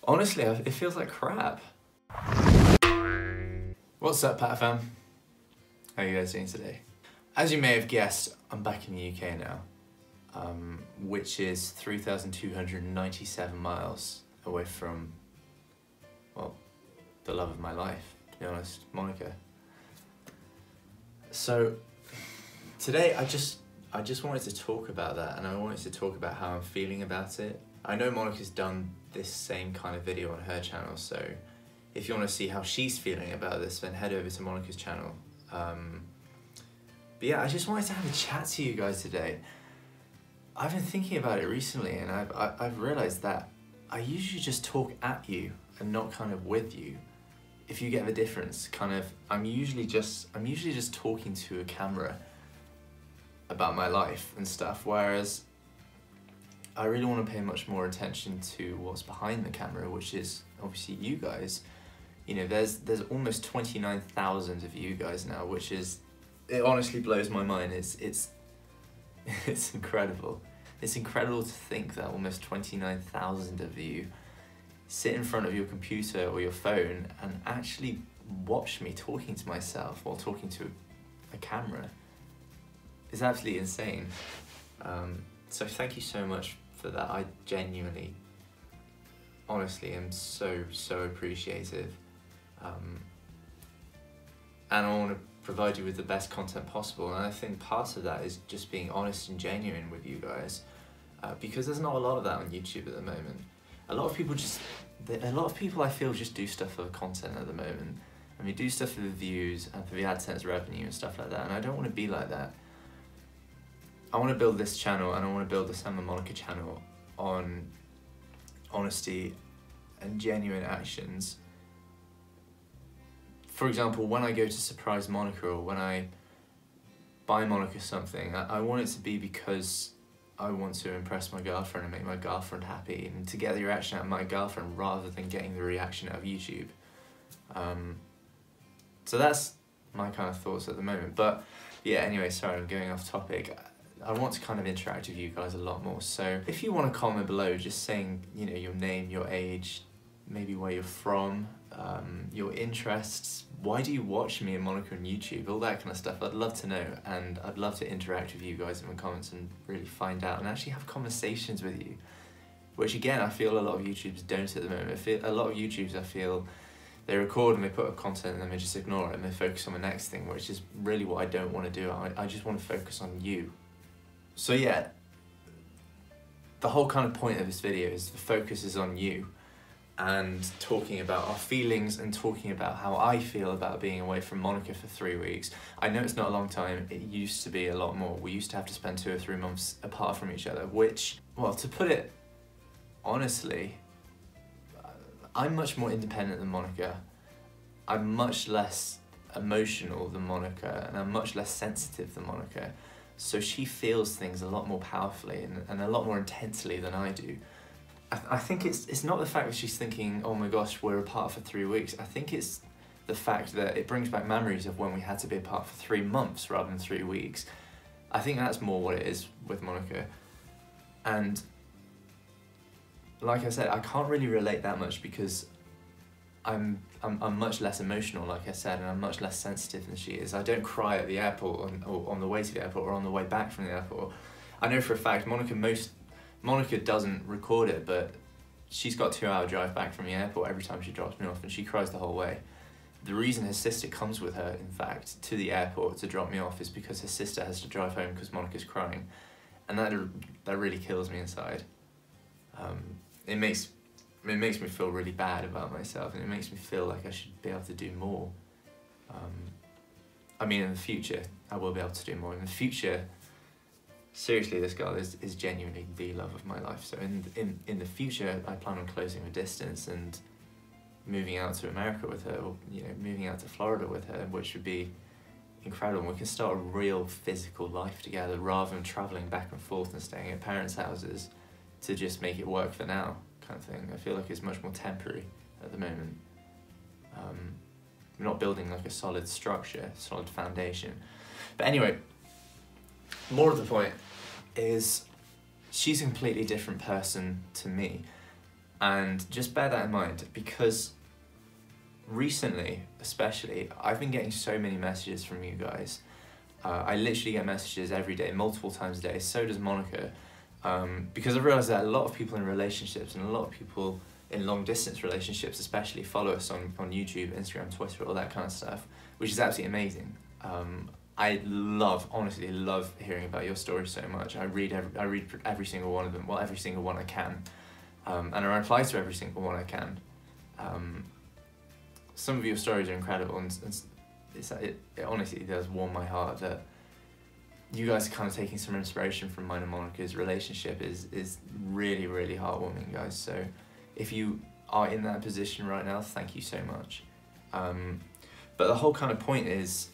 Honestly, it feels like crap. What's up, Pat fam? How are you guys doing today? As you may have guessed, I'm back in the UK now, which is 3,297 miles away from, well, the love of my life, to be honest, Monica. So today I just wanted to talk about that, and I wanted to talk about how I'm feeling about it. I know Monica's done this same kind of video on her channel, so if you want to see how she's feeling about this, then head over to Monica's channel. But yeah, I just wanted to have a chat to you guys today. I've been thinking about it recently, and I've realised that I usually just talk at you and not kind of with you. If you get the difference, kind of, I'm usually just talking to a camera about my life and stuff, whereas I really want to pay much more attention to what's behind the camera, which is obviously you guys. You know, there's almost 29,000 of you guys now, which is, it honestly blows my mind. It's incredible. It's incredible to think that almost 29,000 of you sit in front of your computer or your phone and actually watch me talking to myself while talking to a camera. It's absolutely insane. So thank you so much for that. I genuinely, honestly, am so appreciative. And I want to provide you with the best content possible, and I think part of that is just being honest and genuine with you guys, because there's not a lot of that on YouTube at the moment. A lot of people I feel just do stuff for the content at the moment, and we do stuff for the views and for the AdSense revenue and stuff like that, and I don't want to be like that. I want to build this channel, and I want to build the Sam and Monica channel on honesty and genuine actions. For example, when I go to surprise Monica, or when I buy Monica something, I want it to be because I want to impress my girlfriend and make my girlfriend happy, and to get the reaction out of my girlfriend rather than getting the reaction out of YouTube. So that's my kind of thoughts at the moment. But yeah, anyway, sorry, I'm going off topic. I want to kind of interact with you guys a lot more. So if you want to comment below, just saying, you know, your name, your age, maybe where you're from, your interests, why do you watch me and Monica on YouTube, all that kind of stuff, I'd love to know, and I'd love to interact with you guys in the comments and really find out and actually have conversations with you, which again, I feel a lot of YouTubers don't at the moment. A lot of YouTubers, I feel, they record and they put up content and then they just ignore it and they focus on the next thing, which is really what I don't want to do. I just want to focus on you. So yeah, the whole kind of point of this video is the focus is on you, and talking about our feelings and talking about how I feel about being away from Monica for 3 weeks. I know it's not a long time, it used to be a lot more. We used to have to spend 2 or 3 months apart from each other, which, well, to put it honestly, I'm much more independent than Monica. I'm much less emotional than Monica, and I'm much less sensitive than Monica. So she feels things a lot more powerfully and a lot more intensely than I do. I think it's not the fact that she's thinking, oh my gosh, we're apart for 3 weeks. I think it's the fact that it brings back memories of when we had to be apart for 3 months rather than 3 weeks. I think that's more what it is with Monica. And like I said, I can't really relate that much because I'm much less emotional, like I said, and I'm much less sensitive than she is. I don't cry at the airport or on the way to the airport or on the way back from the airport. I know for a fact Monica doesn't record it, but she's got a 2-hour drive back from the airport every time she drops me off, and she cries the whole way. The reason her sister comes with her, in fact, to the airport to drop me off is because her sister has to drive home because Monica's crying, and that really kills me inside. It makes me feel really bad about myself, and it makes me feel like I should be able to do more. I mean, in the future, I will be able to do more. In the future, seriously, this girl is genuinely the love of my life. So in the future, I plan on closing the distance and moving out to America with her, or moving out to Florida with her, which would be incredible. We can start a real physical life together rather than traveling back and forth and staying at parents' houses to just make it work for now, kind of thing. I feel like it's much more temporary at the moment. We're not building like a solid structure, solid foundation. But anyway, more of the point is she's a completely different person to me. And just bear that in mind, because recently, especially, I've been getting so many messages from you guys. I literally get messages every day, multiple times a day. So does Monica. Because I've realised that a lot of people in relationships and a lot of people in long distance relationships especially follow us on YouTube, Instagram, Twitter, all that kind of stuff, which is absolutely amazing. I honestly love hearing about your stories so much. I read every single one of them, well, every single one I can, and I reply to every single one I can. Some of your stories are incredible, and it honestly does warm my heart that you guys are kind of taking some inspiration from mine and Monica's relationship. Is really, really heartwarming, guys. So if you are in that position right now, thank you so much. But the whole kind of point is,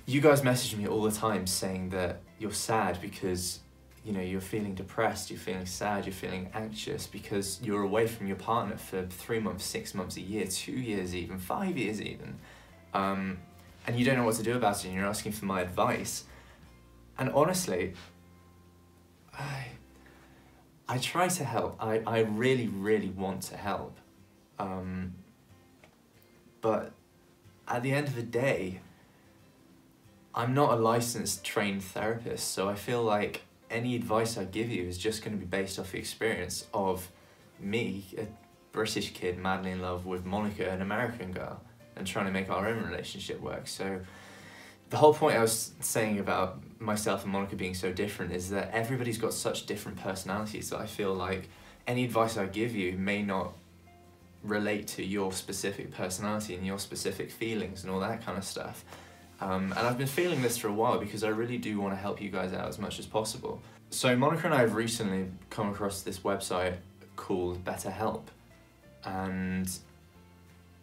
you guys message me all the time saying that you're sad because, you know, you're feeling depressed, you're feeling sad, you're feeling anxious because you're away from your partner for 3 months, 6 months, a year, 2 years even, 5 years even. And you don't know what to do about it, and you're asking for my advice. And honestly, I try to help. I really, really want to help. But at the end of the day, I'm not a licensed trained therapist, so I feel like any advice I give you is just going to be based off the experience of me, a British kid madly in love with Monica, an American girl, and trying to make our own relationship work. So the whole point I was saying about myself and Monica being so different is that everybody's got such different personalities that I feel like any advice I give you may not relate to your specific personality and your specific feelings and all that kind of stuff. And I've been feeling this for a while because I really do want to help you guys out as much as possible. So Monica and I have recently come across this website called BetterHelp, and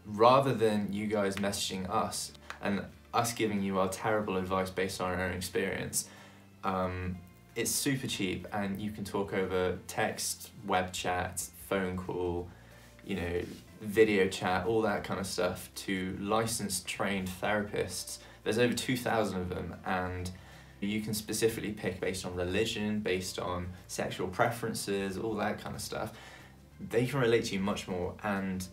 rather than you guys messaging us and us giving you our terrible advice based on our own experience, it's super cheap, and you can talk over text, web chat, phone call, you know, video chat, all that kind of stuff, to licensed trained therapists. There's over 2,000 of them, and you can specifically pick based on religion, based on sexual preferences, all that kind of stuff. They can relate to you much more, and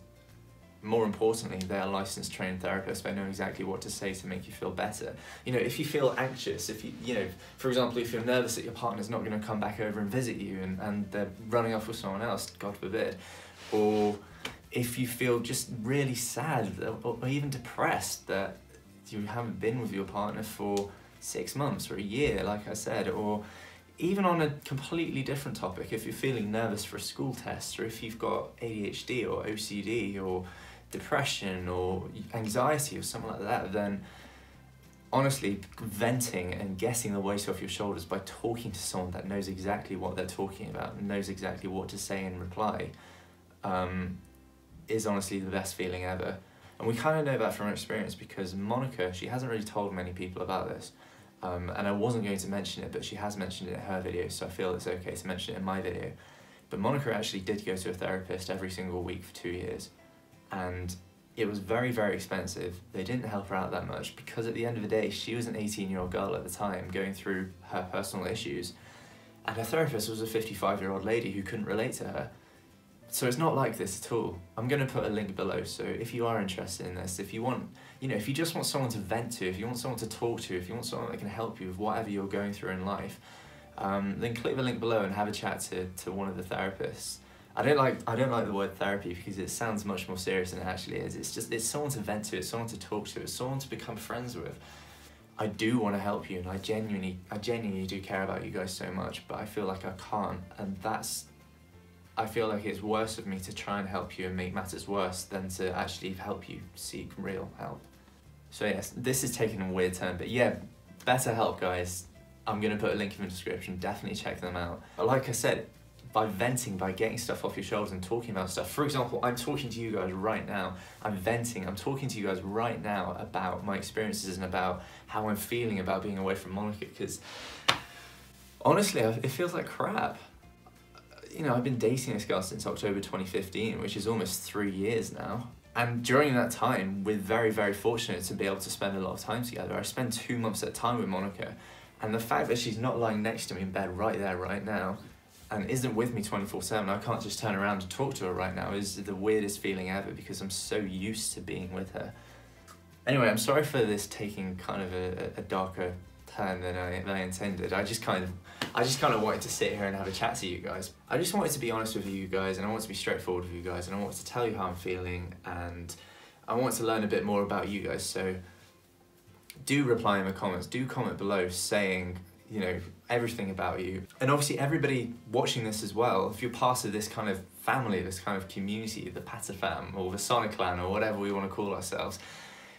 more importantly, they're licensed trained therapists. They know exactly what to say to make you feel better. You know, if you feel anxious, if you know, for example, if you're nervous that your partner's not going to come back over and visit you, and they're running off with someone else, God forbid, or if you feel just really sad or even depressed that you haven't been with your partner for 6 months or a year, like I said, or even on a completely different topic, if you're feeling nervous for a school test, or if you've got ADHD or OCD or depression or anxiety or something like that, then honestly, venting and getting the weight off your shoulders by talking to someone that knows exactly what they're talking about and knows exactly what to say in reply, is honestly the best feeling ever. And we kind of know that from experience because Monica, she hasn't really told many people about this. And I wasn't going to mention it, but she has mentioned it in her video, so I feel it's okay to mention it in my video. But Monica actually did go to a therapist every single week for 2 years. And it was very, very expensive. They didn't help her out that much because at the end of the day, she was an 18-year-old girl at the time going through her personal issues. And her therapist was a 55-year-old lady who couldn't relate to her. So it's not like this at all. I'm going to put a link below, so if you are interested in this, if you want, you know, if you just want someone to vent to, if you want someone to talk to, if you want someone that can help you with whatever you're going through in life, then click the link below and have a chat to one of the therapists. I don't like the word therapy because it sounds much more serious than it actually is. It's someone to vent to, it's someone to talk to, it's someone to become friends with. I do want to help you, and I genuinely do care about you guys so much, but I feel like I can't, and I feel like it's worse of me to try and help you and make matters worse than to actually help you seek real help. So yes, this is taking a weird turn, but yeah, BetterHelp, guys. I'm going to put a link in the description, definitely check them out. But like I said, by venting, by getting stuff off your shoulders and talking about stuff. For example, I'm talking to you guys right now, I'm venting, I'm talking to you guys right now about my experiences and about how I'm feeling about being away from Monica, because honestly, it feels like crap. You know, I've been dating this girl since October 2015, which is almost 3 years now. And during that time, we're very, very fortunate to be able to spend a lot of time together. I spend 2 months at a time with Monica. And the fact that she's not lying next to me in bed right there, right now, and isn't with me 24/7. I can't just turn around and talk to her right now. Is the weirdest feeling ever because I'm so used to being with her. Anyway, I'm sorry for this taking kind of a darker turn than I intended. I just kind of wanted to sit here and have a chat to you guys. I just wanted to be honest with you guys, and I wanted to be straightforward with you guys, and I wanted to tell you how I'm feeling, and I want to learn a bit more about you guys. So do reply in the comments, do comment below saying, you know, everything about you. And obviously everybody watching this as well, if you're part of this kind of family, this kind of community, the Patafam or the Sonic Clan or whatever we want to call ourselves,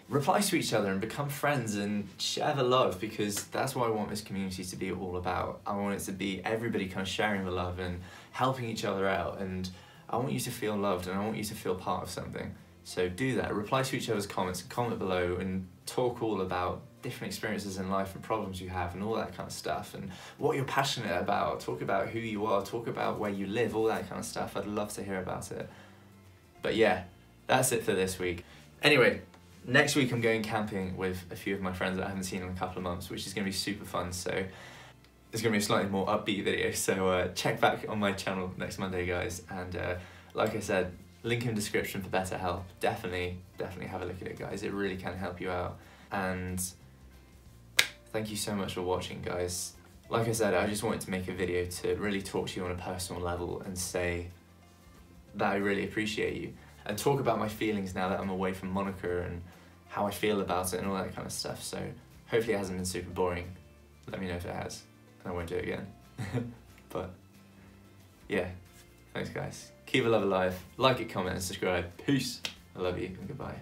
reply to each other and become friends and share the love, because that's what I want this community to be all about. I want it to be everybody kind of sharing the love and helping each other out, and I want you to feel loved and I want you to feel part of something. So do that, reply to each other's comments and comment below and talk all about different experiences in life and problems you have and all that kind of stuff, and what you're passionate about. Talk about who you are, talk about where you live, all that kind of stuff. I'd love to hear about it. But yeah, that's it for this week. Anyway, next week I'm going camping with a few of my friends that I haven't seen in a couple of months, which is going to be super fun. So it's going to be a slightly more upbeat video. So check back on my channel next Monday, guys. And like I said, link in description for BetterHelp. Definitely have a look at it, guys. It really can help you out. And thank you so much for watching, guys. Like I said, I just wanted to make a video to really talk to you on a personal level and say that I really appreciate you, and talk about my feelings now that I'm away from Monica and how I feel about it and all that kind of stuff. So hopefully it hasn't been super boring. Let me know if it has, and I won't do it again. But yeah, thanks guys. Keep the love alive. Like it, comment and subscribe. Peace. I love you and goodbye.